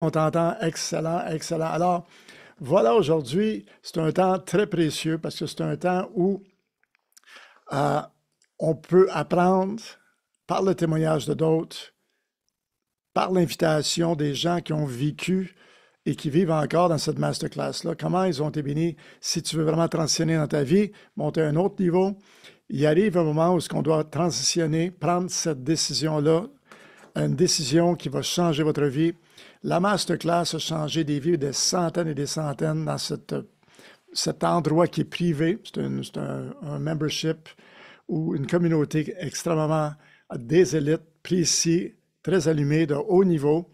On t'entend excellent, excellent. Alors, voilà, aujourd'hui, c'est un temps très précieux parce que c'est un temps où euh, on peut apprendre par le témoignage de d'autres, par l'invitation des gens qui ont vécu et qui vivent encore dans cette masterclass-là, comment ils ont été bénis. Si tu veux vraiment transitionner dans ta vie, monter à un autre niveau, il arrive un moment où on doit transitionner, prendre cette décision-là, une décision qui va changer votre vie. La masterclass a changé des vies de centaines et des centaines dans cet endroit qui est privé. C'est un membership ou une communauté extrêmement des élites, précis, très allumés, de haut niveau.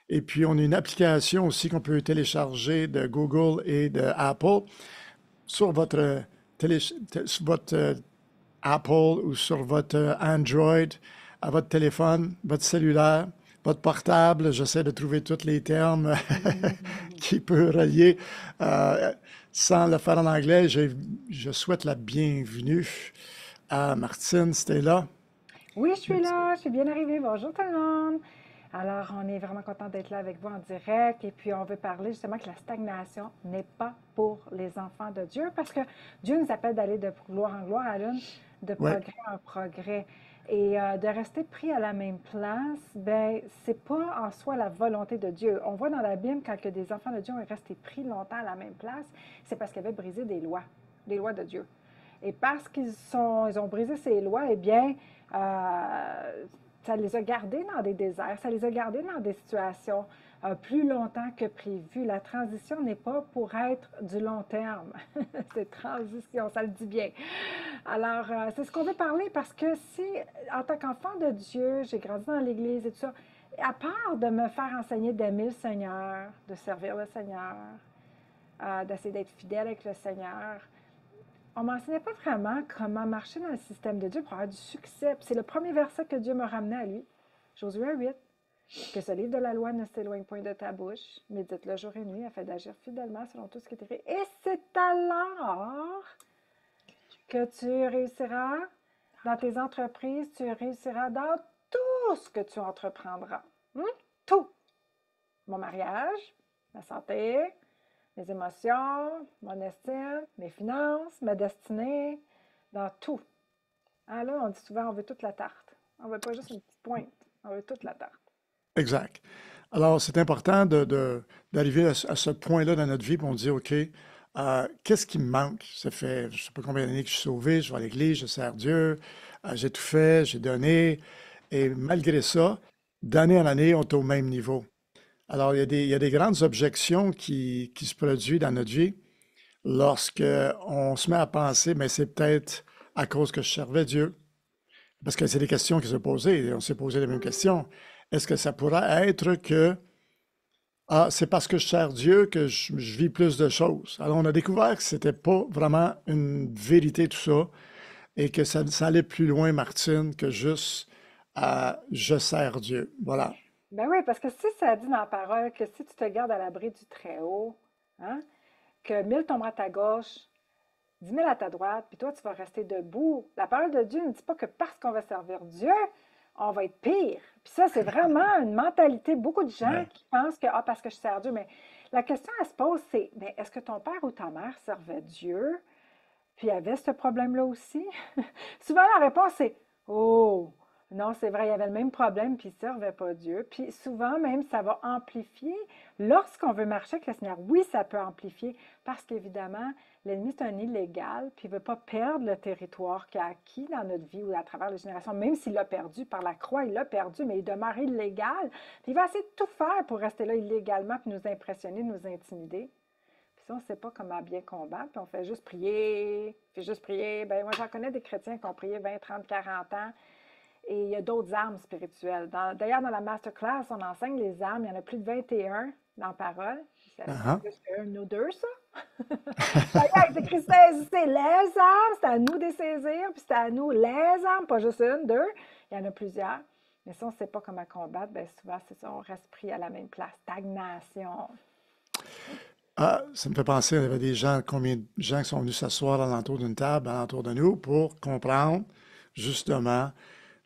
Et puis, on a une application aussi qu'on peut télécharger de Google et de Apple sur sur votre Apple ou sur votre Android, à votre téléphone, votre cellulaire, votre portable. J'essaie de trouver tous les termes qui peuvent relier sans le faire en anglais. Je souhaite la bienvenue à Martine, c'était là. Oui, je suis là, je suis bien arrivée. Bonjour tout le monde. Alors, on est vraiment content d'être là avec vous en direct et puis on veut parler justement que la stagnation n'est pas pour les enfants de Dieu parce que Dieu nous appelle d'aller de gloire en gloire à l'une, de Oui, progrès en progrès. Et de rester pris à la même place, ben c'est pas en soi la volonté de Dieu. On voit dans la Bible quand que des enfants de Dieu ont resté pris longtemps à la même place, c'est parce qu'ils avaient brisé des lois de Dieu. Et parce ils ont brisé ces lois, eh bien, ça les a gardés dans des déserts, ça les a gardés dans des situations plus longtemps que prévu. La transition n'est pas pour être du long terme. C'est transition, ça le dit bien. Alors, c'est ce qu'on veut parler parce que si, en tant qu'enfant de Dieu, j'ai grandi dans l'Église et tout ça, à part de me faire enseigner d'aimer le Seigneur, de servir le Seigneur, d'essayer d'être fidèle avec le Seigneur, on ne m'enseignait pas vraiment comment marcher dans le système de Dieu pour avoir du succès. Puis c'est le premier verset que Dieu m'a ramené à lui, Josué 8, que ce livre de la loi ne s'éloigne point de ta bouche, médite-le jour et nuit afin d'agir fidèlement selon tout ce qui est écrit. Et c'est alors que tu réussiras dans tes entreprises, tu réussiras dans tout ce que tu entreprendras. Hum? Tout. Mon mariage, ma santé, mes émotions, mon estime, mes finances, ma destinée, dans tout. Ah là, on dit souvent, on veut toute la tarte. On veut pas juste une petite pointe, on veut toute la tarte. exact. Alors, c'est important d'arriver à ce point-là dans notre vie, puis on dit, OK, qu'est-ce qui me manque? Ça fait, je ne sais pas combien d'années que je suis sauvé, je vais à l'église, je sers Dieu, j'ai tout fait, j'ai donné, et malgré ça, d'année en année, on est au même niveau. Alors, il y a des grandes objections qui se produisent dans notre vie lorsque on se met à penser, mais c'est peut-être à cause que je servais Dieu. Parce que c'est des questions qui se posaient, et on s'est posé les mêmes questions. Est-ce que ça pourrait être que c'est parce que je sers Dieu que je vis plus de choses? Alors, on a découvert que c'était pas vraiment une vérité tout ça et que ça allait plus loin, Martine, que juste je sers Dieu. Voilà. Ben oui, parce que si ça dit dans la parole que si tu te gardes à l'abri du Très-Haut, hein, que 1000 tomberont à ta gauche, 10 000 à ta droite, puis toi, tu vas rester debout. La parole de Dieu ne dit pas que parce qu'on va servir Dieu, on va être pire. Puis ça, c'est vraiment une mentalité. Beaucoup de gens Ouais. qui pensent que, ah, parce que je sers Dieu, mais la question à se pose, c'est, ben, est-ce que ton père ou ta mère servait Dieu, puis avait ce problème-là aussi? Souvent, la réponse est, oh, non, c'est vrai, il y avait le même problème, puis il ne servait pas Dieu. Puis souvent, même, ça va amplifier. Lorsqu'on veut marcher avec le Seigneur, oui, ça peut amplifier, parce qu'évidemment, l'ennemi, c'est un illégal, puis il ne veut pas perdre le territoire qu'il a acquis dans notre vie ou à travers les générations. Même s'il l'a perdu par la croix, il l'a perdu, mais il demeure illégal. Puis il va essayer de tout faire pour rester là illégalement, puis nous impressionner, nous intimider. Puis si on ne sait pas comment bien combattre, puis on fait juste prier. Ben moi, j'en connais des chrétiens qui ont prié 20, 30, 40 ans. Et il y a d'autres armes spirituelles. D'ailleurs, dans la masterclass, on enseigne les armes. Il y en a plus de 21 dans la parole. C'est Uh-huh. plus qu'un ou deux, ça. D'ailleurs, c'est écrit saisissez les armes. C'est à nous de les saisir. Puis c'est à nous les armes, pas juste une, deux. Il y en a plusieurs. Mais si on ne sait pas comment combattre, bien souvent, c'est ça, on reste pris à la même place. Stagnation. Ah, ça me fait penser, il y avait des gens, combien de gens qui sont venus s'asseoir alentour d'une table, alentour de nous, pour comprendre justement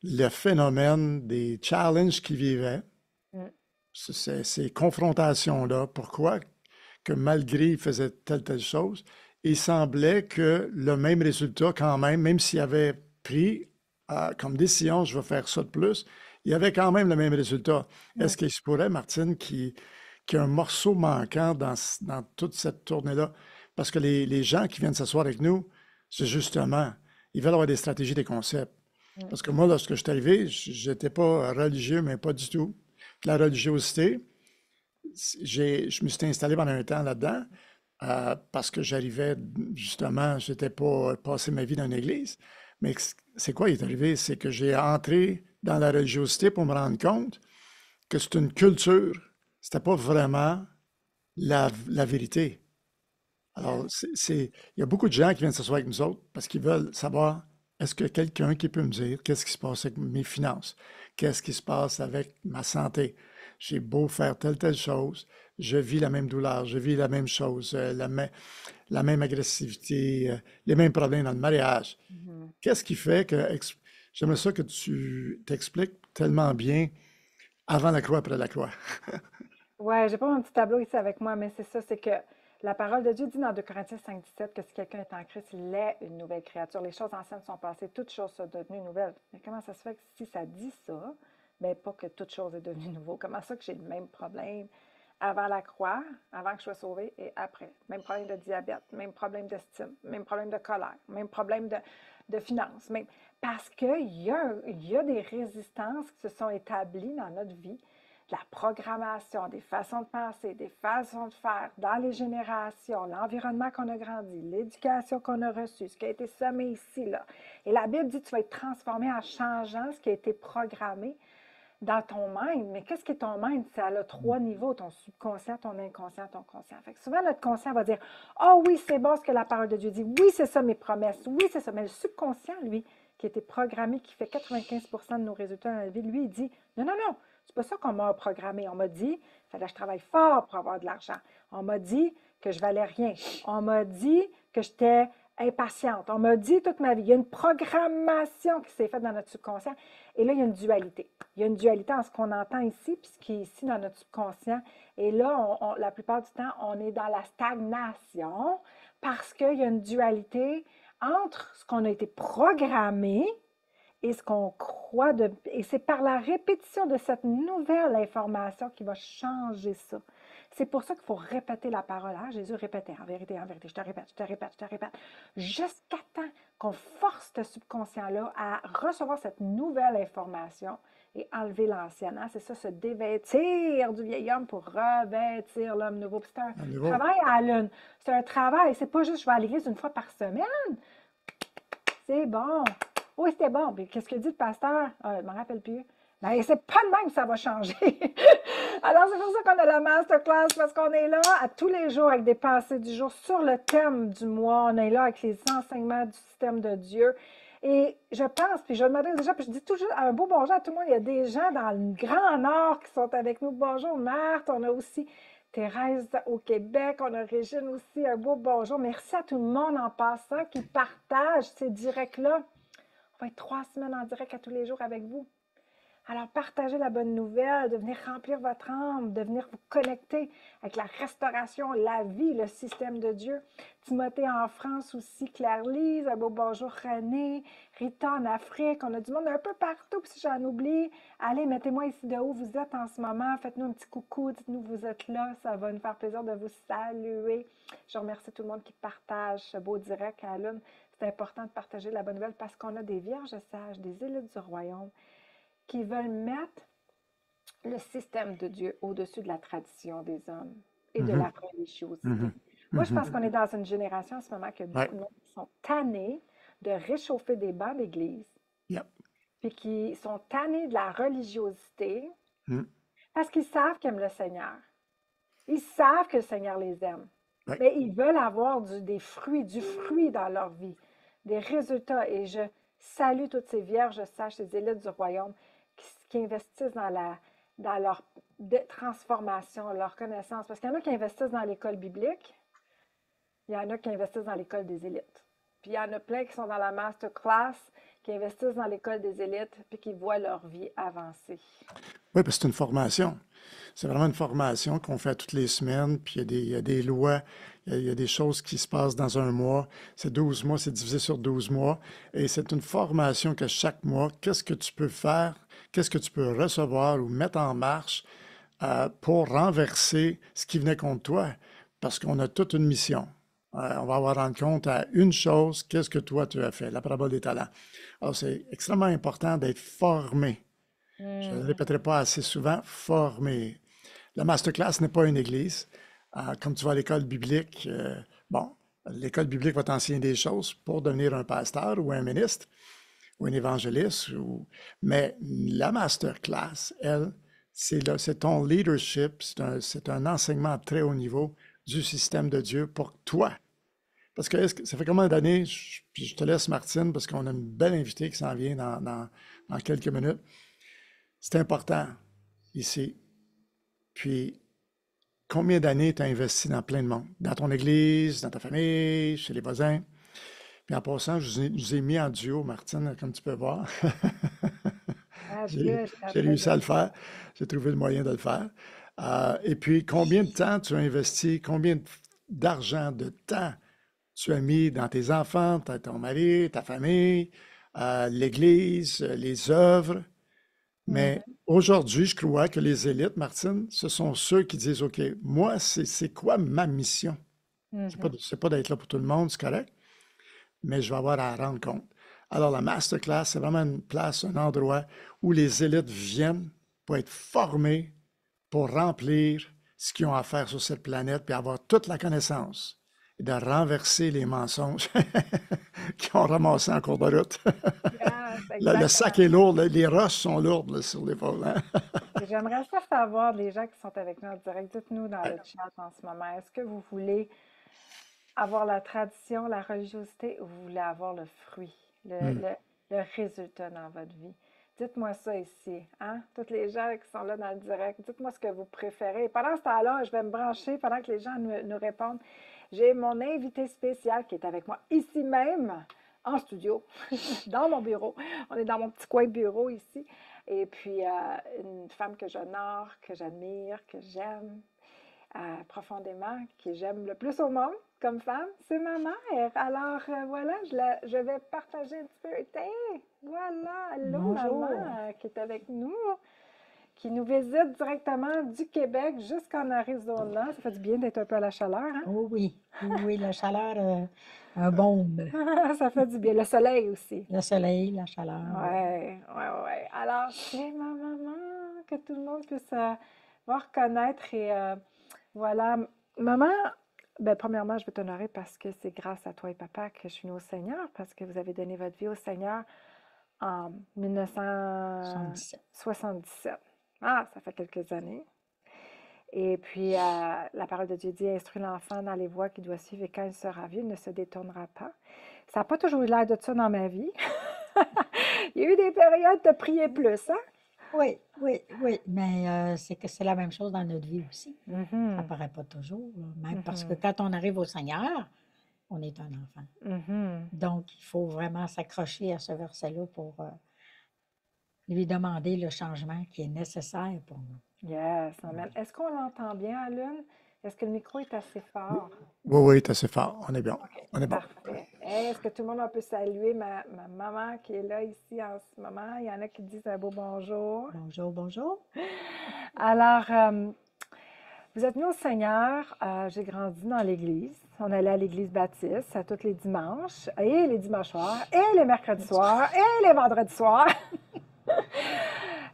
le phénomène des challenges qu'ils vivaient, Mm. ces confrontations-là. Pourquoi que malgré il faisait telle chose, il semblait que le même résultat quand même, même s'il avait pris comme décision, je vais faire ça de plus, il y avait quand même le même résultat. Mm. Est-ce qu'il se pourrait, Martine, qu'il y a un morceau manquant dans toute cette tournée-là? Parce que les gens qui viennent s'asseoir avec nous, c'est justement, ils veulent avoir des stratégies, des concepts. Mm. Parce que moi, lorsque je suis arrivé, j'étais pas religieux, mais pas du tout. Puis la religiosité, je me suis installé pendant un temps là-dedans parce que j'arrivais, justement, j'étais pas passé ma vie dans une église. Mais c'est quoi qui est arrivé? C'est que j'ai entré dans la religiosité pour me rendre compte que c'est une culture, c'était pas vraiment la vérité. Alors, Yeah. il y a beaucoup de gens qui viennent s'asseoir avec nous autres parce qu'ils veulent savoir, est-ce que quelqu'un qui peut me dire qu'est-ce qui se passe avec mes finances? Qu'est-ce qui se passe avec ma santé? J'ai beau faire telle chose, je vis la même douleur, je vis la même chose, la même agressivité, les mêmes problèmes dans le mariage. Mhm. Qu'est-ce qui fait que, j'aimerais ça que tu t'expliques tellement bien avant la croix, après la croix. Ouais, j'ai pas mon petit tableau ici avec moi, mais c'est ça, c'est que la parole de Dieu dit dans 2 Corinthiens 5, 17 que si quelqu'un est en Christ, il est une nouvelle créature. Les choses anciennes sont passées, toutes choses sont devenues nouvelles. Mais comment ça se fait que si ça dit ça, mais pas que toute chose est devenue nouveau? Comment ça que j'ai le même problème avant la croix, avant que je sois sauvée et après? Même problème de diabète, même problème d'estime, même problème de colère, même problème de finances, même parce il y a des résistances qui se sont établies dans notre vie, de la programmation, des façons de penser, des façons de faire dans les générations, l'environnement qu'on a grandi, l'éducation qu'on a reçue, ce qui a été semé ici, là. Et la Bible dit que tu vas être transformé en changeant ce qui a été programmé dans ton mind. Mais qu'est-ce qui est ton mind? Ça a trois niveaux, ton subconscient, ton inconscient, ton conscient. Fait que souvent, notre conscient va dire, oh oui, c'est bon ce que la parole de Dieu dit. Oui, c'est ça mes promesses. Oui, c'est ça. Mais le subconscient, lui, qui a été programmé, qui fait 95% de nos résultats dans la vie, lui, il dit, non, non, non, c'est pas ça qu'on m'a programmé. On m'a dit, il fallait que je travaille fort pour avoir de l'argent. On m'a dit que je valais rien. On m'a dit que j'étais impatiente. On m'a dit toute ma vie. Il y a une programmation qui s'est faite dans notre subconscient. Et là, il y a une dualité. Il y a une dualité en ce qu'on entend ici, puis ce qui est ici dans notre subconscient. Et là, la plupart du temps, on est dans la stagnation parce qu'il y a une dualité entre ce qu'on a été programmé et ce qu'on croit de... Et c'est par la répétition de cette nouvelle information qui va changer ça. C'est pour ça qu'il faut répéter la parole. Hein? Jésus répétait, en vérité, je te répète, je te répète, je te répète, jusqu'à temps qu'on force ce subconscient-là à recevoir cette nouvelle information et enlever l'ancienne. Hein? C'est ça, se dévêtir du vieil homme pour revêtir l'homme nouveau. Puis c'est un À nouveau. travail à la lune. C'est un travail. C'est pas juste je vais à l'église une fois par semaine. C'est bon. Oui, c'était bon. Puis qu'est-ce que dit le pasteur? Je ne me rappelle plus. Ben, c'est pas de même que ça va changer. Alors, c'est pour ça qu'on a la masterclass, parce qu'on est là à tous les jours avec des pensées du jour sur le thème du mois. On est là avec les enseignements du système de Dieu. Et je pense, puis je m'adresse déjà, puis je dis toujours un beau bonjour à tout le monde. Il y a des gens dans le Grand Nord qui sont avec nous. Bonjour, Marthe. On a aussi Thérèse au Québec. On a Régine aussi. Un beau bonjour. Merci à tout le monde en passant qui partage ces directs-là. On va être 3 semaines en direct à tous les jours avec vous. Alors, partagez la bonne nouvelle, de venir remplir votre âme, de venir vous connecter avec la restauration, la vie, le système de Dieu. Timothée en France aussi, Claire-Lise, un beau bonjour René, Rita en Afrique, on a du monde un peu partout, puis si j'en oublie, allez, mettez-moi ici de où vous êtes en ce moment, faites-nous un petit coucou, dites-nous que vous êtes là, ça va nous faire plaisir de vous saluer. Je remercie tout le monde qui partage ce beau direct à la lune. C'est important de partager la bonne nouvelle parce qu'on a des vierges sages, des élites du royaume, qui veulent mettre le système de Dieu au-dessus de la tradition des hommes et de la Mhm, religiosité. mhm, Moi, je pense mhm. qu'on est dans une génération en ce moment que Ouais. beaucoup de monde sont tannés de réchauffer des bancs d'église, Yep. puis qui sont tannés de la religiosité Mm. parce qu'ils savent qu'ils aiment le Seigneur. Ils savent que le Seigneur les aime, Ouais. mais ils veulent avoir du fruit dans leur vie, des résultats. Et je salue toutes ces vierges sages, ces élites du royaume qui investissent dans leur transformation, leur connaissance. Parce qu'il y en a qui investissent dans l'école biblique, il y en a qui investissent dans l'école des élites. Puis il y en a plein qui sont dans la masterclass, qui investissent dans l'école des élites, puis qui voient leur vie avancer. Oui, parce que c'est une formation. C'est vraiment une formation qu'on fait toutes les semaines, puis il y a des lois, il y a des choses qui se passent dans un mois. C'est 12 mois, c'est divisé sur 12 mois. Et c'est une formation que chaque mois, qu'est-ce que tu peux faire, qu'est-ce que tu peux recevoir ou mettre en marche pour renverser ce qui venait contre toi. Parce qu'on a toute une mission. On va avoir rendre compte à une chose, qu'est-ce que toi tu as fait, la parabole des talents. Alors, c'est extrêmement important d'être formé. Je ne le Hmm. répéterai pas assez souvent, formé. La masterclass n'est pas une église. Comme tu vas à l'école biblique, bon, l'école biblique va t'enseigner des choses pour devenir un pasteur ou un ministre ou un évangéliste. Mais la masterclass, elle, c'est ton leadership, c'est un enseignement à très haut niveau du système de Dieu pour toi. Parce que ça fait combien d'années, puis je te laisse Martine, parce qu'on a une belle invitée qui s'en vient dans quelques minutes. C'est important ici. Puis, combien d'années tu as investi dans plein de monde? Dans ton église, dans ta famille, chez les voisins? Puis en passant, je vous ai mis en duo, Martine, comme tu peux voir. Ah, J'ai good, j'étais en j'ai train réussi à de... le faire. J'ai trouvé le moyen de le faire. Et puis, combien de temps tu as investi, combien d'argent, de temps tu as mis dans tes enfants, ton mari, ta famille, l'Église, les œuvres. Mais Mhm, aujourd'hui, je crois que les élites, Martine, ce sont ceux qui disent, OK, moi, c'est quoi ma mission? mhm. C'est pas d'être là pour tout le monde, c'est correct, mais je vais avoir à rendre compte. Alors, la masterclass, c'est vraiment une place, un endroit où les élites viennent pour être formés, pour remplir ce qu'ils ont à faire sur cette planète, puis avoir toute la connaissance et de renverser les mensonges qu'ils ont ramassés en cours de route. Yes, Le sac exactement. est lourd, les roches sont lourdes là, sur l'épaule. Hein? Et j'aimerais ça savoir, les gens qui sont avec nous en direct, dites-nous dans le chat en ce moment, est-ce que vous voulez avoir la tradition, la religiosité, ou vous voulez avoir le fruit, Hmm. le résultat dans votre vie? Dites-moi ça ici, hein? Toutes les gens qui sont là dans le direct, dites-moi ce que vous préférez. Pendant ce temps-là, je vais me brancher pendant que les gens nous répondent. J'ai mon invité spécial qui est avec moi ici même, en studio, dans mon bureau. On est dans mon petit coin de bureau ici. Et puis, une femme que j'honore, que j'admire, que j'aime profondément, que j'aime le plus au monde comme femme, c'est ma mère. Alors, voilà, je vais partager un petit peu. Hey, voilà, allô, maman, Bonjour. qui est avec nous, qui nous visite directement du Québec jusqu'en Arizona. Ça fait du bien d'être un peu à la chaleur, hein? Oh oui, oui, oui, la chaleur, un baume. Ça fait du bien. Le soleil aussi. Le soleil, la chaleur, oui. Ouais, ouais, ouais. Alors, c'est ma maman, que tout le monde puisse voir, reconnaître. Et voilà, maman, ben, premièrement, je veux t'honorer parce que c'est grâce à toi et papa que je suis venue au Seigneur, parce que vous avez donné votre vie au Seigneur en 77. 1977. Ah, ça fait quelques années. Et puis, la parole de Dieu dit, instruis l'enfant dans les voies qu'il doit suivre et quand il sera vieux, il ne se détournera pas. Ça n'a pas toujours eu l'air de ça dans ma vie. Il y a eu des périodes de prier plus, hein? Oui, oui, oui, mais c'est que c'est la même chose dans notre vie aussi. Ça Mhm, paraît pas toujours, là. Même parce que mhm, quand on arrive au Seigneur, on est un enfant. mhm. Donc, il faut vraiment s'accrocher à ce verset-là pour lui demander le changement qui est nécessaire pour nous. Yes, amen. Est-ce qu'on l'entend bien, Alune? Est-ce que le micro est assez fort? Oui, oui, c'est assez fort. On est bien. OK, On est bon. parfait. Hey, est-ce que tout le monde peut saluer ma maman qui est là ici en ce moment? Il y en a qui disent un beau bonjour. Bonjour, bonjour. Alors, vous êtes venus au Seigneur. J'ai grandi dans l'Église. On allait à l'Église baptiste à tous les dimanches, et les dimanches soirs, et les mercredis soirs, et les vendredis soirs.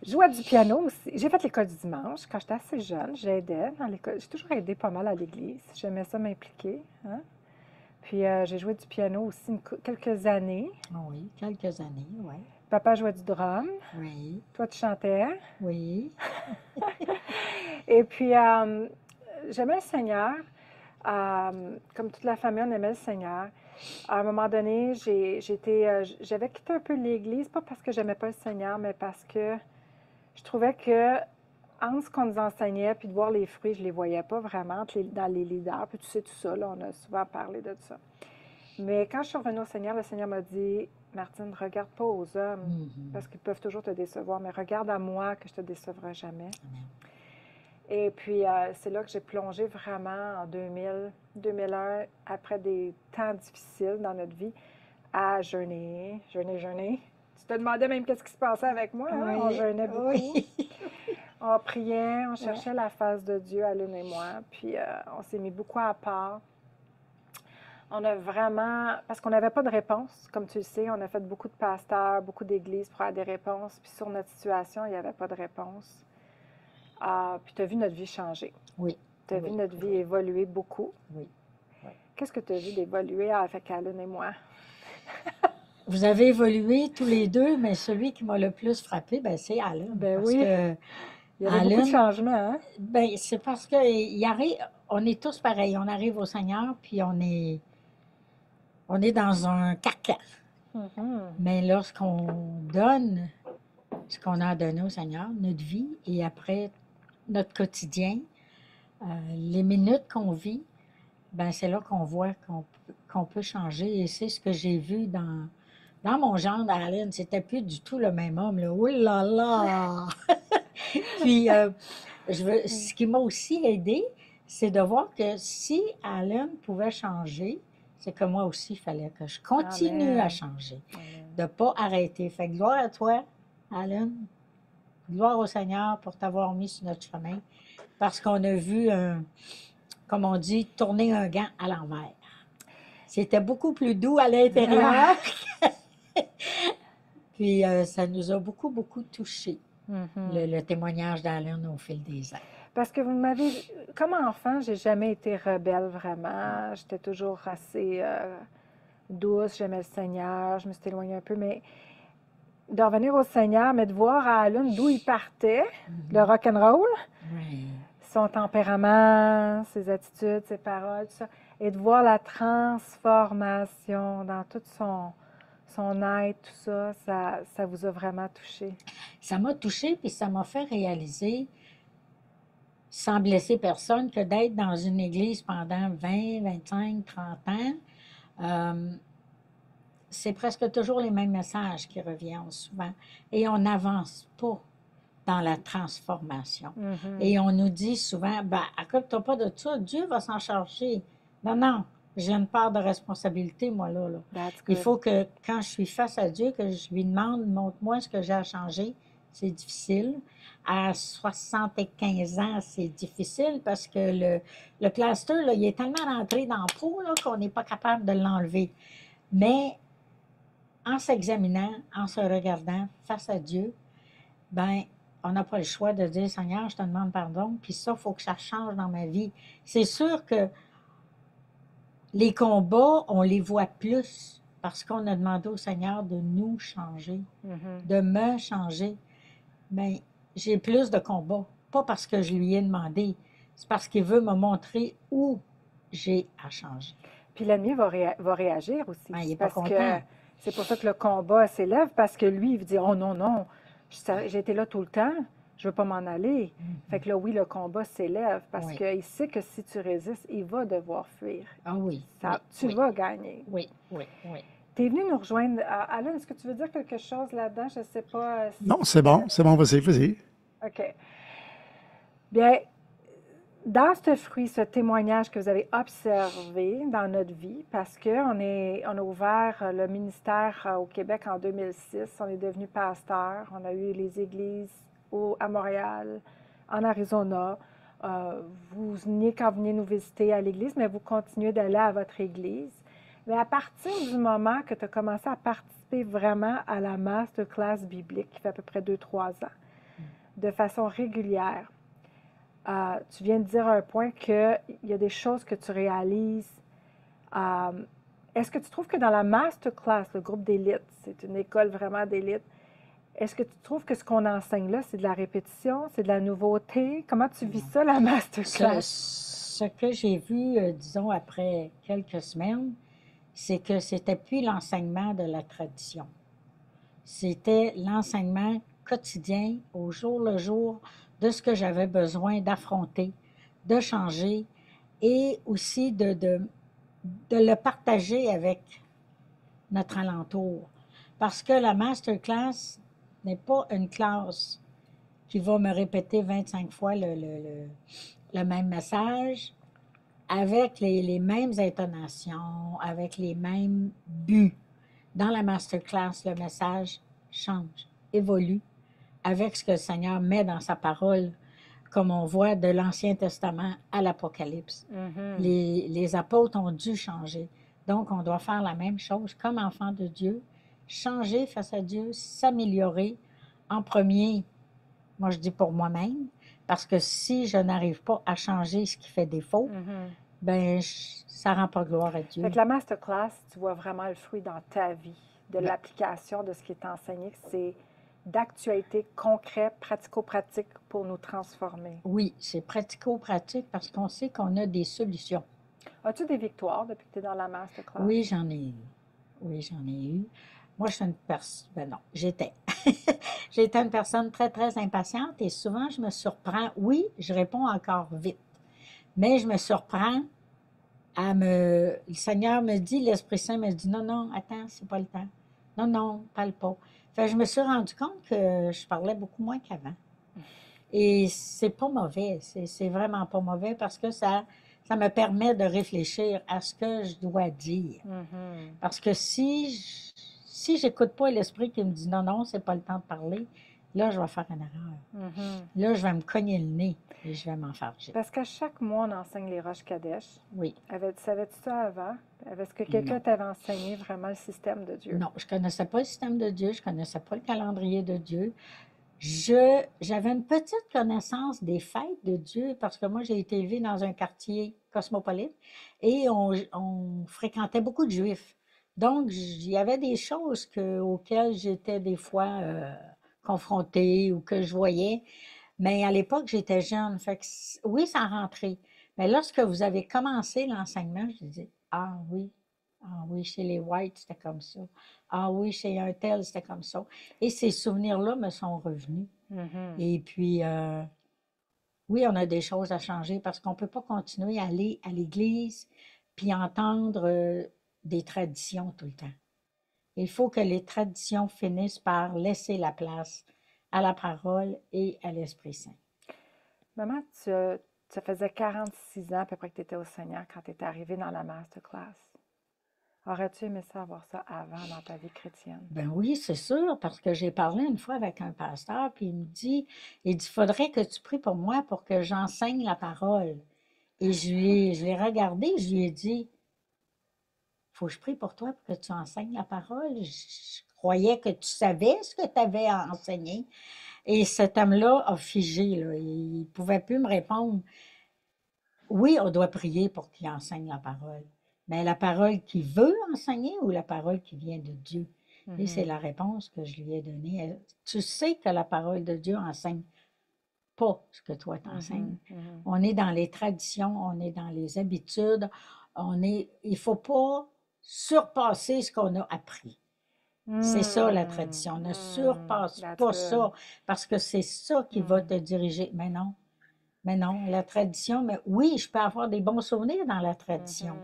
Je jouais du piano aussi. J'ai fait l'école du dimanche quand j'étais assez jeune. J'aidais dans l'école. J'ai toujours aidé pas mal à l'église. J'aimais ça m'impliquer, hein. Puis j'ai joué du piano aussi quelques années. Ah oui, quelques années, oui. Papa jouait du drum. Oui, Toi, tu chantais. oui. Et puis j'aimais le Seigneur. Comme toute la famille, on aimait le Seigneur. À un moment donné, j'avais quitté un peu l'Église, pas parce que j'aimais pas le Seigneur, mais parce que je trouvais que entre ce qu'on nous enseignait puis de voir les fruits, je les voyais pas vraiment dans les leaders. Puis tu sais tout ça, là, on a souvent parlé de ça. Mais quand je suis revenue au Seigneur, le Seigneur m'a dit, Martine, regarde pas aux hommes, Mhm. parce qu'ils peuvent toujours te décevoir, mais regarde à moi que je te décevrai jamais. Amen. Et puis, c'est là que j'ai plongé vraiment en 2000, 2001, après des temps difficiles dans notre vie, à jeûner, jeûner, jeûner. Tu te demandais même qu'est-ce qui se passait avec moi, hein? On Oui, jeûnait beaucoup. oui. On priait, on Ouais. cherchait la face de Dieu, Alune et moi. Puis, on s'est mis beaucoup à part. On a vraiment, parce qu'on n'avait pas de réponse, comme tu le sais, on a fait beaucoup de pasteurs, beaucoup d'églises pour avoir des réponses. Puis sur notre situation, il n'y avait pas de réponse. Puis tu as vu notre vie changer. Oui. Tu as vu Oui. notre vie Oui. évoluer beaucoup. Oui. Oui. Qu'est-ce que tu as vu d'évoluer avec Alune et moi? Vous avez évolué tous les deux, mais celui qui m'a le plus frappé, ben, c'est Alan. Ben Parce oui, que il y avait beaucoup de Alan, changements, hein? ben, c'est parce que il arrive, on est tous pareils. On arrive au Seigneur, puis on est dans un carcan. Mhm. Mais lorsqu'on donne ce qu'on a donné au Seigneur, notre vie, et après notre quotidien, les minutes qu'on vit, ben, c'est là qu'on voit qu'on peut changer. Et c'est ce que j'ai vu dans mon genre d'Alan. C'était plus du tout le même homme. Là. Oh là là! Puis, ce qui m'a aussi aidé, c'est de voir que si Alan pouvait changer, c'est que moi aussi, il fallait que je continue à Amen. changer, Amen. de ne pas arrêter. Fait que gloire à toi, Alan. Gloire au Seigneur pour t'avoir mis sur notre chemin, parce qu'on a vu, comme on dit, tourner un gant à l'envers. C'était beaucoup plus doux à l'intérieur, puis ça nous a beaucoup, beaucoup touchés, Mhm. le témoignage d'Alan au fil des ans. Parce que vous m'avez... Comme enfant, j'ai jamais été rebelle vraiment. J'étais toujours assez douce, j'aimais le Seigneur, je me suis éloignée un peu, mais de revenir au Seigneur, mais de voir à Alun d'où il partait, le rock'n'roll, Oui. son tempérament, ses attitudes, ses paroles, tout ça, et de voir la transformation dans tout son être, tout ça, ça vous a vraiment touché. Ça m'a touchée, puis ça m'a fait réaliser, sans blesser personne, que d'être dans une église pendant 20, 25, 30 ans, c'est presque toujours les mêmes messages qui reviennent souvent. Et on n'avance pas dans la transformation. Et on nous dit souvent, ben, occupe-toi pas de ça, Dieu va s'en charger. Non, non, j'ai une part de responsabilité, moi, là. That's Il good. faut que, quand je suis face à Dieu, que je lui demande, montre-moi ce que j'ai à changer. C'est difficile. À 75 ans, c'est difficile parce que le plaster, là, il est tellement rentré dans la peau là, qu'on n'est pas capable de l'enlever. Mais en s'examinant, en se regardant face à Dieu, ben, on n'a pas le choix de dire, Seigneur, je te demande pardon, puis ça, il faut que ça change dans ma vie. C'est sûr que les combats, on les voit plus parce qu'on a demandé au Seigneur de nous changer, de me changer. Bien, j'ai plus de combats, pas parce que je lui ai demandé, c'est parce qu'il veut me montrer où j'ai à changer. Puis l'ennemi va réagir aussi. Ben, il n'est pas parce que content. c'est pour ça que le combat s'élève, parce que lui, il dit, oh non, non, j'ai été là tout le temps, je ne veux pas m'en aller. Fait que là, oui, le combat s'élève, parce Oui. qu'il sait que si tu résistes, il va devoir fuir. Ah oui, Ça, oui, tu oui, vas gagner. oui, oui, oui. Tu es venu nous rejoindre. Alain, est-ce que tu veux dire quelque chose là-dedans? Je ne sais pas. Non, c'est bon, vas-y, vas-y. OK. Bien, dans ce fruit, ce témoignage que vous avez observé dans notre vie, parce qu'on a ouvert le ministère au Québec en 2006, on est devenu pasteur, on a eu les églises à Montréal, en Arizona. Vous veniez quand vous venez nous visiter à l'église, mais vous continuez d'aller à votre église. Mais à partir du moment que tu as commencé à participer vraiment à la masterclass biblique, qui fait à peu près 2-3 ans, de façon régulière, tu viens de dire un point qu'il y a des choses que tu réalises. Est-ce que tu trouves que dans la masterclass, le groupe d'élite, c'est une école vraiment d'élite, est-ce que tu trouves que ce qu'on enseigne là, c'est de la répétition, c'est de la nouveauté? Comment tu vis ça, la masterclass? Ce que j'ai vu, disons, après quelques semaines, c'est que c'était plus l'enseignement de la tradition. C'était l'enseignement quotidien, au jour le jour, de ce que j'avais besoin d'affronter, de changer et aussi de le partager avec notre alentour. Parce que la masterclass n'est pas une classe qui va me répéter 25 fois le même message, avec les mêmes intonations, avec les mêmes buts. Dans la masterclass, le message change, évolue avec ce que le Seigneur met dans sa parole, comme on voit de l'Ancien Testament à l'Apocalypse. Les apôtres ont dû changer. Donc, on doit faire la même chose comme enfant de Dieu, changer face à Dieu, s'améliorer. En premier, moi je dis pour moi-même, parce que si je n'arrive pas à changer ce qui fait défaut, ben ça rend pas gloire à Dieu. Fait que la masterclass, tu vois vraiment le fruit dans ta vie, de Ben, l'application de ce qui est enseigné, que c'est d'actualité concret, pratico-pratique pour nous transformer. oui, c'est pratico-pratique parce qu'on sait qu'on a des solutions. As-tu des victoires depuis que tu es dans la masterclass? Oui, j'en ai eu. Oui, j'en ai eu. Moi, je suis une personne. Ben non, j'étais. J'étais une personne très, très impatiente et souvent, je me surprends. Oui, je réponds encore vite, mais je me surprends à me. Le Seigneur me dit, l'Esprit Saint me dit, non, non, attends, c'est pas le temps. Non, non, parle pas. Fait que je me suis rendu compte que je parlais beaucoup moins qu'avant. Et c'est pas mauvais, c'est vraiment pas mauvais parce que ça me permet de réfléchir à ce que je dois dire. Parce que si j'écoute pas l'esprit qui me dit non, non, c'est pas le temps de parler, là, je vais faire une erreur. Là, je vais me cogner le nez et je vais m'enfarger. Parce qu'à chaque mois, on enseigne les roches Kadesh. Oui. Savais-tu ça avant? Est-ce que quelqu'un Non. t'avait enseigné vraiment le système de Dieu? Non, je connaissais pas le système de Dieu, je connaissais pas le calendrier de Dieu. J'avais une petite connaissance des fêtes de Dieu parce que moi, j'ai été élevée dans un quartier cosmopolite et on fréquentait beaucoup de Juifs. Donc, il y avait des choses auxquelles j'étais des fois confrontée ou que je voyais. Mais à l'époque, j'étais jeune. Fait que oui, ça rentrait. Mais lorsque vous avez commencé l'enseignement, je dis, ah oui, chez les Whites, c'était comme ça. Ah oui, chez un tel, c'était comme ça. Et ces souvenirs-là me sont revenus. Et puis, oui, on a des choses à changer parce qu'on ne peut pas continuer à aller à l'église puis entendre des traditions tout le temps. Il faut que les traditions finissent par laisser la place à la parole et à l'Esprit Saint. Maman, ça faisait 46 ans à peu près que tu étais au Seigneur quand tu étais arrivée dans la masterclass. Aurais-tu aimé ça avoir ça avant dans ta vie chrétienne? Ben oui, c'est sûr, parce que j'ai parlé une fois avec un pasteur, puis il dit, faudrait que tu pries pour moi pour que j'enseigne la parole. Et je l'ai regardé, je lui ai dit, faut que je prie pour toi pour que tu enseignes la parole. Je croyais que tu savais ce que tu avais à enseigner. Et cet homme-là a figé, là. Il ne pouvait plus me répondre. Oui, on doit prier pour qu'il enseigne la parole. Mais la parole qu'il veut enseigner ou la parole qui vient de Dieu? Et c'est la réponse que je lui ai donnée. Tu sais que la parole de Dieu enseigne pas ce que toi t'enseignes. On est dans les traditions, on est dans les habitudes, il ne faut pas surpasser ce qu'on a appris. C'est ça la tradition. Ne surpasse pas ça parce que c'est ça qui va te diriger. Mais non, la tradition, mais oui, je peux avoir des bons souvenirs dans la tradition,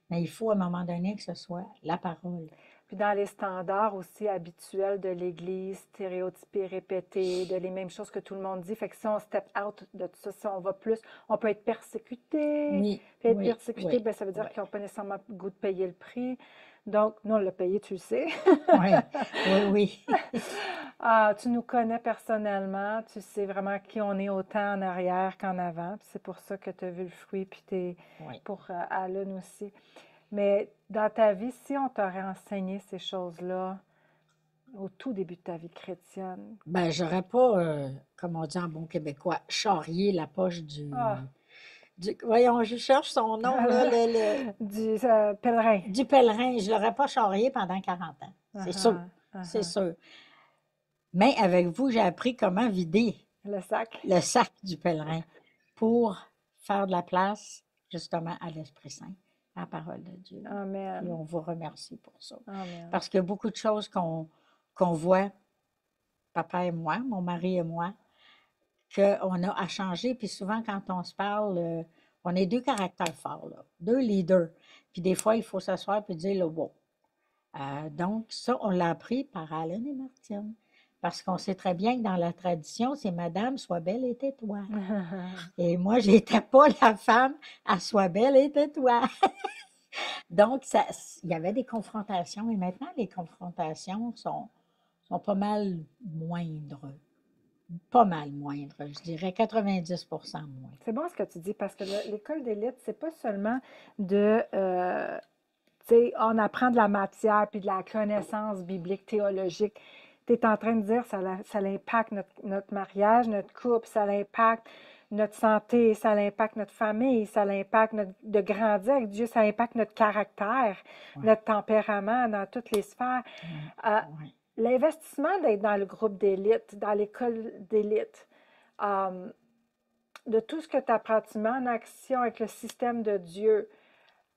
mais il faut à un moment donné que ce soit la parole. Puis dans les standards aussi habituels de l'Église, stéréotypés, répétés, de les mêmes choses que tout le monde dit. Fait que si on step out de tout ça, si on va plus, on peut être persécuté. Oui, Puis être oui, persécuté, oui, ben, ça veut dire oui. qu'ils n'ont pas nécessairement le goût de payer le prix. Donc, nous, on l'a payé, tu le sais. Oui, oui, oui. Ah, tu nous connais personnellement, tu sais vraiment qui on est autant en arrière qu'en avant. Puis c'est pour ça que tu as vu le fruit, puis tu es Oui. pour Alan aussi. Mais dans ta vie, si on t'aurait enseigné ces choses-là au tout début de ta vie chrétienne, Ben, j'aurais pas, comme on dit en bon québécois, charrié la poche ah, voyons, je cherche son nom, là, du pèlerin. du pèlerin. Je l'aurais pas charrié pendant 40 ans. C'est sûr, c'est sûr. Mais avec vous, j'ai appris comment vider Le sac. le sac du pèlerin pour faire de la place, justement, à l'Esprit Saint, à la parole de Dieu. Puis Amen. on vous remercie pour ça. Amen. Parce qu'il y a beaucoup de choses qu'on voit, papa et moi, mon mari et moi, qu'on a à changer. Puis souvent, quand on se parle, on est deux caractères forts, là, deux leaders. Puis des fois, il faut s'asseoir et dire, là, wow, Donc, ça, on l'a appris par Allen et Martine. Parce qu'on sait très bien que dans la tradition, c'est Madame, sois belle et tais-toi. Et moi, j'étais pas la femme à sois belle et tais-toi. Donc, ça, il y avait des confrontations et maintenant, les confrontations sont pas mal moindres. Pas mal moindres, je dirais 90% moins. C'est bon ce que tu dis parce que l'école d'élite, c'est pas seulement de, tu sais, on apprend de la matière puis de la connaissance biblique, théologique. Tu es en train de dire ça impacte notre mariage, notre couple, ça impacte notre santé, ça impacte notre famille, ça impacte de grandir avec Dieu, ça impacte notre caractère, Ouais, notre tempérament dans toutes les sphères. ouais, Euh, ouais. L'investissement d'être dans le groupe d'élite, dans l'école d'élite, euh, de tout ce que tu apprends, tu mets en action avec le système de Dieu.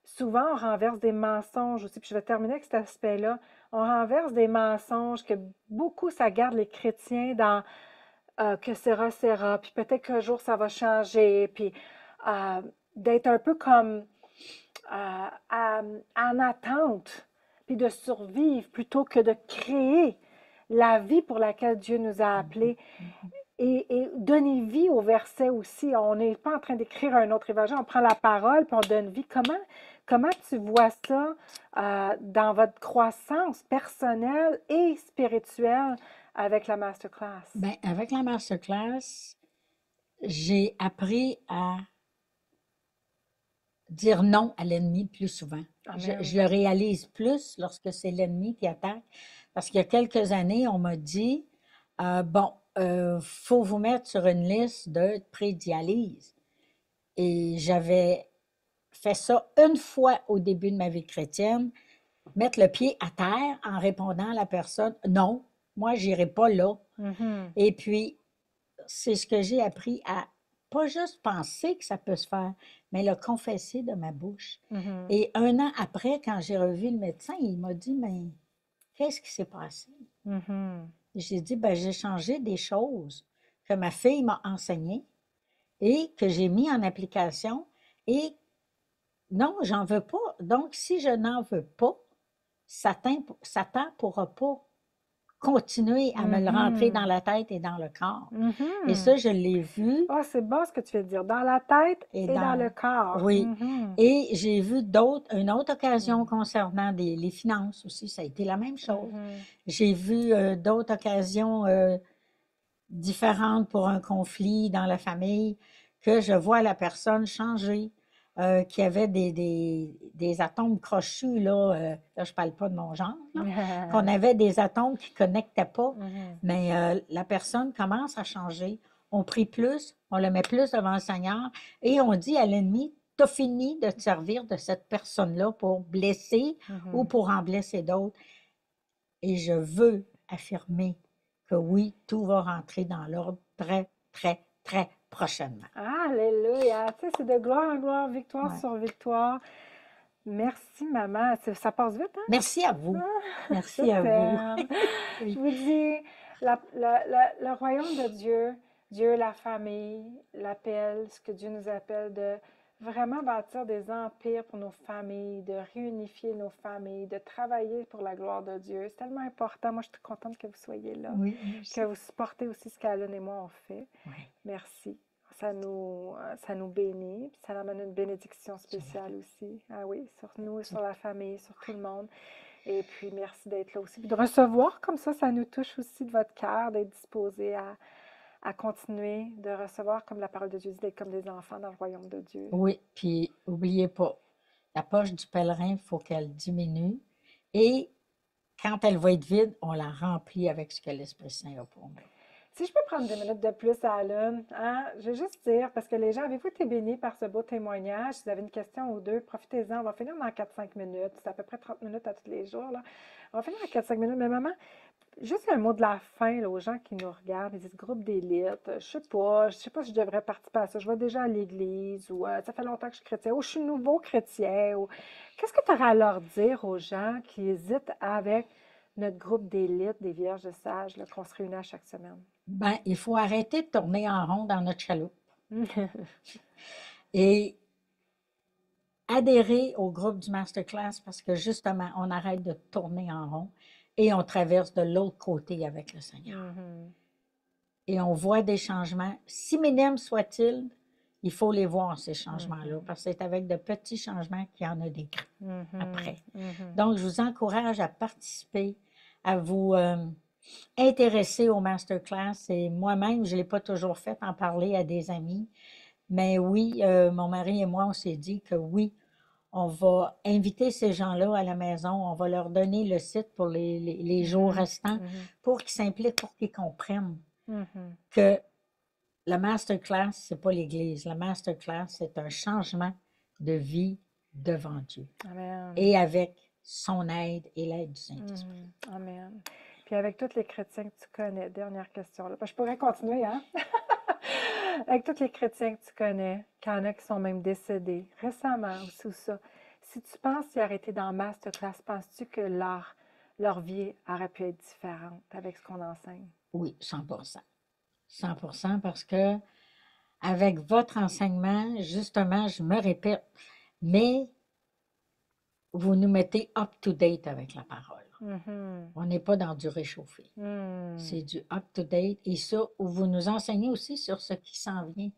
Souvent, on renverse des mensonges aussi. Puis je vais terminer avec cet aspect-là. On renverse des mensonges que beaucoup, ça garde les chrétiens dans que sera, puis peut-être qu'un jour ça va changer, puis euh, d'être un peu comme en attente, puis de survivre plutôt que de créer la vie pour laquelle Dieu nous a appelés. Et donner vie au verset aussi. On n'est pas en train d'écrire un autre évangile, on prend la parole puis on donne vie. Comment tu vois ça dans votre croissance personnelle et spirituelle avec la masterclass? Ben, avec la masterclass, j'ai appris à dire non à l'ennemi plus souvent. Je Amen. le réalise plus lorsque c'est l'ennemi qui attaque. Parce qu'il y a quelques années, on m'a dit, bon, faut vous mettre sur une liste de pré-dialyse. Et j'avais fait ça une fois au début de ma vie chrétienne, mettre le pied à terre en répondant à la personne, non, moi, j'irai pas là. Mhm, Et puis, c'est ce que j'ai appris à pas juste penser que ça peut se faire, mais le confesser de ma bouche. mhm, Et un an après, quand j'ai revu le médecin, il m'a dit, mais qu'est-ce qui s'est passé? mhm, J'ai dit, ben, j'ai changé des choses que ma fille m'a enseignées et que j'ai mis en application. Et non, j'en veux pas. Donc, si je n'en veux pas, Satan pourra pas continuer à me le rentrer dans mhm, la tête et dans le corps. Et mhm. ça, je l'ai vu. Oh, c'est bon ce que tu viens de dire. Dans la tête Et et dans le dans, corps. oui. Mhm, Et j'ai vu une autre occasion concernant les finances aussi, ça a été la même chose. mhm, J'ai vu d'autres occasions différentes pour un conflit dans la famille, que je vois la personne changer, qui avait des atomes crochus, là je parle pas de mon genre, là, qu'on avait des atomes qui ne connectaient pas, mhm. mais la personne commence à changer. On prie plus, on le met plus devant le Seigneur et on dit à l'ennemi, t'as fini de te servir de cette personne-là pour blesser ou Mhm. pour en blesser d'autres. Et je veux affirmer que oui, tout va rentrer dans l'ordre très, très, très prochainement. Alléluia. Tu sais, c'est de gloire en gloire, victoire Ouais. sur victoire. Merci, maman. Ça passe vite, hein? Merci à vous. Je Merci à vous. t'aime. Je Oui. vous dis, le royaume de Dieu, Dieu, la famille, l'appel, ce que Dieu nous appelle de vraiment bâtir des empires pour nos familles, de réunifier nos familles, de travailler pour la gloire de Dieu. C'est tellement important. Moi, je suis contente que vous soyez là, Oui, que merci. vous supportez aussi ce qu'Alan et moi on fait. Oui, Merci. Ça nous bénit, puis ça amène une bénédiction sur la spéciale famille. aussi. Ah oui, sur nous, Sur- sur la famille, sur tout le monde. Et puis, merci d'être là aussi. Puis de recevoir comme ça nous touche aussi de votre cœur, d'être disposé à continuer de recevoir, comme la parole de Dieu dit, d'être comme des enfants dans le royaume de Dieu. Oui, puis n'oubliez pas, la poche du pèlerin, il faut qu'elle diminue. Et quand elle va être vide, on la remplit avec ce que l'Esprit Saint a pour nous. Si je peux prendre 2 minutes de plus, Alan, hein, je vais juste dire, parce que les gens, avez-vous été bénis par ce beau témoignage? Si vous avez une question ou deux, profitez-en. On va finir dans 4-5 minutes. C'est à peu près 30 minutes à tous les jours, là. On va finir dans 4-5 minutes. Mais maman, juste un mot de la fin là, aux gens qui nous regardent, ils disent groupe d'élite, je sais pas si je devrais participer à ça, je vais déjà à l'église, ou ça fait longtemps que je suis chrétien, ou je suis nouveau chrétien, ou qu'est-ce que tu aurais à leur dire aux gens qui hésitent avec notre groupe d'élite des Vierges Sages là, qu'on se réunit à chaque semaine? Ben, il faut arrêter de tourner en rond dans notre chaloupe. Et adhérer au groupe du Masterclass parce que justement, on arrête de tourner en rond et on traverse de l'autre côté avec le Seigneur. Mhm. Et on voit des changements, si minimes soient-ils, il faut les voir, ces changements-là, parce que c'est avec de petits changements qu'il y en a des grands après. Donc, je vous encourage à participer, à vous intéresser au masterclass. Et moi-même, je ne l'ai pas toujours fait, en parler à des amis. Mais oui, mon mari et moi, on s'est dit que oui, on va inviter ces gens-là à la maison, on va leur donner le site pour les jours restants pour qu'ils s'impliquent, pour qu'ils comprennent que la masterclass, c'est pas l'Église. La masterclass, c'est un changement de vie devant Dieu Amen. et avec son aide et l'aide du Saint-Esprit. Amen. Puis avec tous les chrétiens que tu connais, dernière question là. Je pourrais continuer, hein? Avec tous les chrétiens que tu connais, qu'il y en a qui sont même décédés récemment ou ça, si tu penses qu'ils auraient été dans Masterclass, penses-tu que leur vie aurait pu être différente avec ce qu'on enseigne? Oui, 100%. 100% parce que avec votre enseignement, justement, je me répète, mais vous nous mettez up-to-date avec la parole. On n'est pas dans du réchauffé. C'est du up-to-date. Et ça, où vous nous enseignez aussi sur ce qui s'en vient.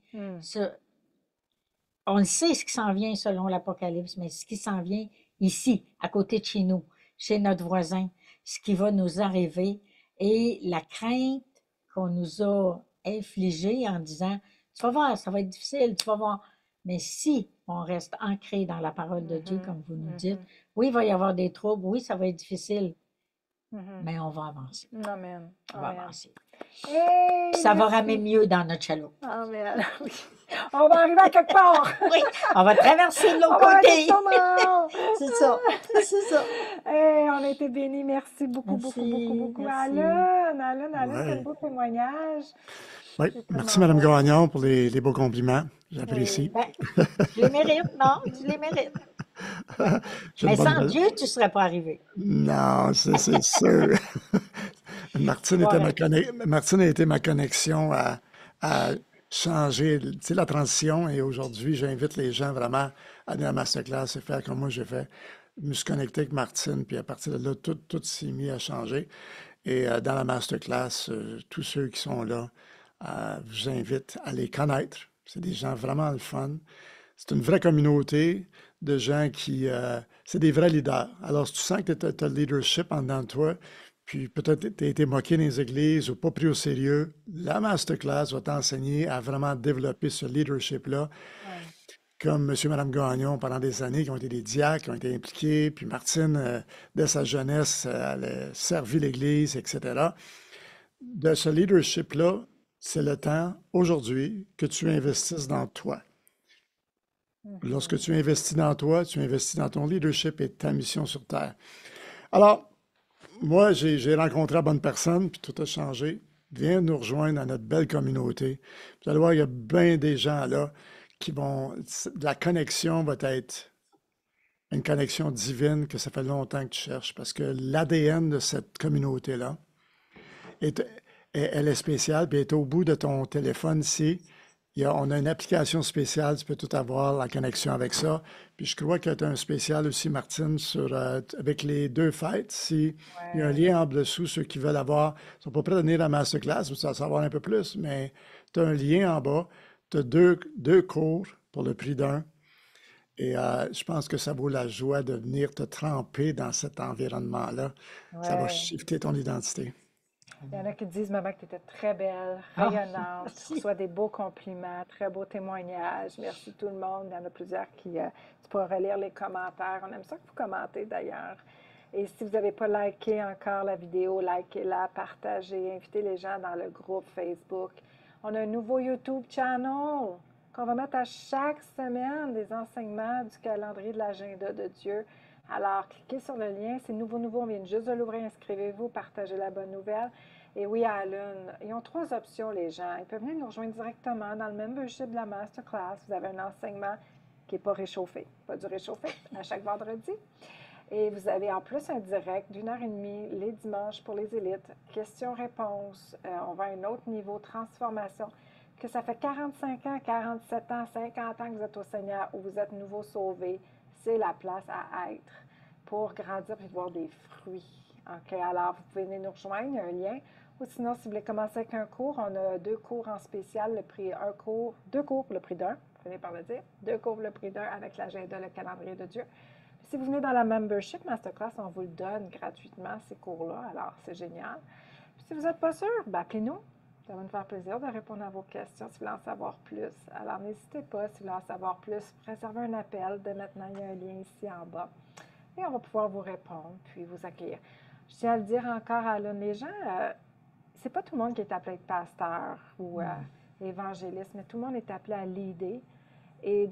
On le sait ce qui s'en vient selon l'Apocalypse, mais ce qui s'en vient ici, à côté de chez nous, chez notre voisin, ce qui va nous arriver et la crainte qu'on nous a infligée en disant, tu vas voir, ça va être difficile, tu vas voir. Mais si on reste ancré dans la parole de Dieu, comme vous nous dites, oui, il va y avoir des troubles, oui, ça va être difficile, mais on va avancer. Amen. On va avancer. Hey, Puis ça va merci. ramer mieux dans notre chaloupe. Amen. Oui. On va arriver à quelque part. Oui, on va traverser de l'autre On va côté. quelque C'est ça, c'est ça. Hey, on a été bénis. Merci beaucoup, Merci, beaucoup. merci. Alan, Ouais. quel beau témoignage. Oui, C'est merci tellement Mme bon. Gagnon pour les beaux compliments. J'apprécie. Ben, je les mérite, non? Tu les mérites. J'ai Mais une bonne sans Dieu, tu ne serais pas arrivé. Non, c'est sûr. Tu vas arrêter. Martine a été ma connexion à changer, tu sais, la transition. Et aujourd'hui, j'invite les gens vraiment à aller à la masterclass et faire comme moi j'ai fait. Je me suis connecté avec Martine, puis à partir de là, tout s'est mis à changer. Et dans la masterclass, tous ceux qui sont là, je vous invite à les connaître. C'est des gens vraiment le fun. C'est une vraie communauté de gens qui... c'est des vrais leaders. Alors, si tu sens que tu as le leadership en dedans de toi, puis peut-être tu as été moqué dans les églises ou pas pris au sérieux, la masterclass va t'enseigner à vraiment développer ce leadership-là. Comme M. et Mme Gagnon, pendant des années, qui ont été des diacres, qui ont été impliqués, puis Martine, dès sa jeunesse, elle a servi l'Église, etc. De ce leadership-là, c'est le temps, aujourd'hui, que tu investisses dans toi. Lorsque tu investis dans toi, tu investis dans ton leadership et ta mission sur Terre. Alors, moi, j'ai rencontré la bonne personne, puis tout a changé. Viens nous rejoindre dans notre belle communauté. Vous allez voir, il y a bien des gens là qui vont... La connexion va être une connexion divine que ça fait longtemps que tu cherches, parce que l'ADN de cette communauté-là, elle est spéciale, puis elle est au bout de ton téléphone ici. On a une application spéciale, tu peux tout avoir, la connexion avec ça. Puis je crois que tu as un spécial aussi, Martine, avec les 2 fêtes. Il y a un lien en dessous, ceux qui veulent avoir, ils ne sont pas prêts à venir à la masterclass, ça va savoir un peu plus, mais tu as un lien en bas. Tu as deux cours pour le prix d'un. Et je pense que ça vaut la joie de venir te tremper dans cet environnement-là. Ça va Ouais. shifter ton identité. Il y en a qui disent, maman, que tu étais très belle, Ah, rayonnante, tu merci. reçois des beaux compliments, très beaux témoignages. Merci tout le monde. Il y en a plusieurs qui, tu pourras relire les commentaires. On aime ça que vous commentez d'ailleurs. Et si vous n'avez pas liké encore la vidéo, likez-la, partagez, invitez les gens dans le groupe Facebook. On a un nouveau YouTube channel qu'on va mettre à chaque semaine des enseignements du calendrier de l'agenda de Dieu. Alors, cliquez sur le lien. C'est nouveau. On vient juste de l'ouvrir. Inscrivez-vous, partagez la bonne nouvelle. Et oui, Alan, ils ont 3 options, les gens. Ils peuvent venir nous rejoindre directement dans le membership de la masterclass. Vous avez un enseignement qui n'est pas réchauffé, pas du réchauffé, à chaque vendredi. Et vous avez en plus un direct d'1h30 les dimanches pour les élites. Questions-réponses. On va à un autre niveau, transformation. que ça fait 45 ans, 47 ans, 50 ans que vous êtes au Seigneur ou vous êtes nouveau sauvé, c'est la place à être pour grandir et voir des fruits. OK, alors vous pouvez venir nous rejoindre, il y a un lien. Ou sinon, si vous voulez commencer avec un cours, on a 2 cours en spécial, le prix, 2 cours pour le prix d'un, finissez par le dire, 2 cours pour le prix d'un avec l'agenda, le calendrier de Dieu. Puis si vous venez dans la membership masterclass, on vous le donne gratuitement, ces cours-là, alors c'est génial. Puis si vous n'êtes pas sûr, ben appelez-nous. Ça va nous faire plaisir de répondre à vos questions si vous voulez en savoir plus. Alors n'hésitez pas, si vous voulez en savoir plus, réservez un appel. Dès maintenant, il y a un lien ici en bas. Et on va pouvoir vous répondre, puis vous accueillir. Je tiens à le dire encore à l'un, les gens, c'est pas tout le monde qui est appelé à être pasteur ou évangéliste, mais tout le monde est appelé à l'idée et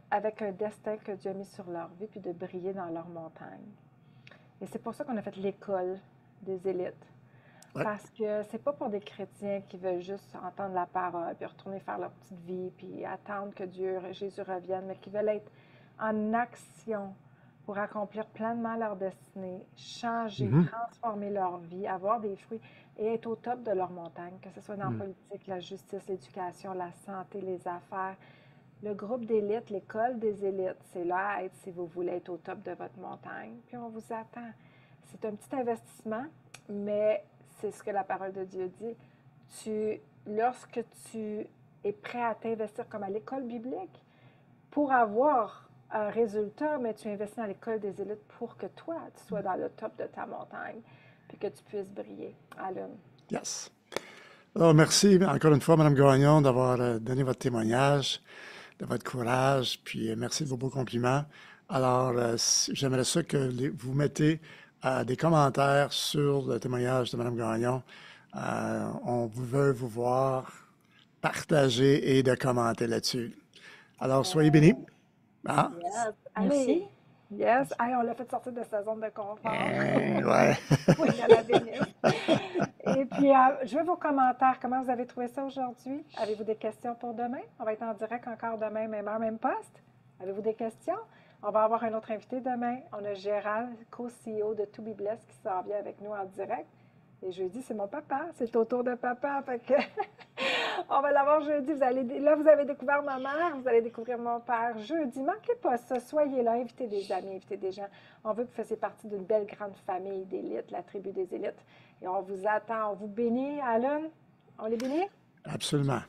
avec un destin que Dieu a mis sur leur vie, puis de briller dans leur montagne. Et c'est pour ça qu'on a fait l'école des élites. Ouais. Parce que c'est pas pour des chrétiens qui veulent juste entendre la parole, puis retourner faire leur petite vie, puis attendre que Jésus revienne, mais qui veulent être en action pour accomplir pleinement leur destinée, changer, transformer leur vie, avoir des fruits et être au top de leur montagne, que ce soit dans la politique, la justice, l'éducation, la santé, les affaires. Le groupe d'élite, l'école des élites, c'est là à être si vous voulez être au top de votre montagne. Puis on vous attend. C'est un petit investissement, mais c'est ce que la parole de Dieu dit. Lorsque tu es prêt à t'investir comme à l'école biblique, pour avoir un résultat, mais tu investis dans l'école des élites pour que toi, tu sois dans le top de ta montagne, puis que tu puisses briller à l'une. Yes. Alors, merci encore une fois, Mme Gagnon, d'avoir donné votre témoignage, de votre courage, puis merci de vos beaux compliments. Alors, j'aimerais ça que vous mettez des commentaires sur le témoignage de Mme Gagnon. On veut vous voir partager et de commenter là-dessus. Alors, soyez bénis. Ah, Yes. Merci. Allez. Yes. Hey, on l'a fait sortir de sa zone de confort. ouais. Oui, il y en a béni. Et puis, je veux vos commentaires. Comment vous avez trouvé ça aujourd'hui? Avez-vous des questions pour demain? On va être en direct encore demain, même heure, même poste. Avez-vous des questions? On va avoir un autre invité demain. On a Gérald, co-CEO de To Be Blessed, qui s'en vient avec nous en direct. Et jeudi, c'est mon papa. C'est au tour de papa. Fait que on va l'avoir jeudi. Là, vous avez découvert ma mère. Vous allez découvrir mon père jeudi. Manquez pas ça. Soyez là. Invitez des amis, invitez des gens. On veut que vous fassiez partie d'une belle grande famille d'élites, la tribu des élites. Et on vous attend. On vous bénit. Alan, on les bénit? Absolument.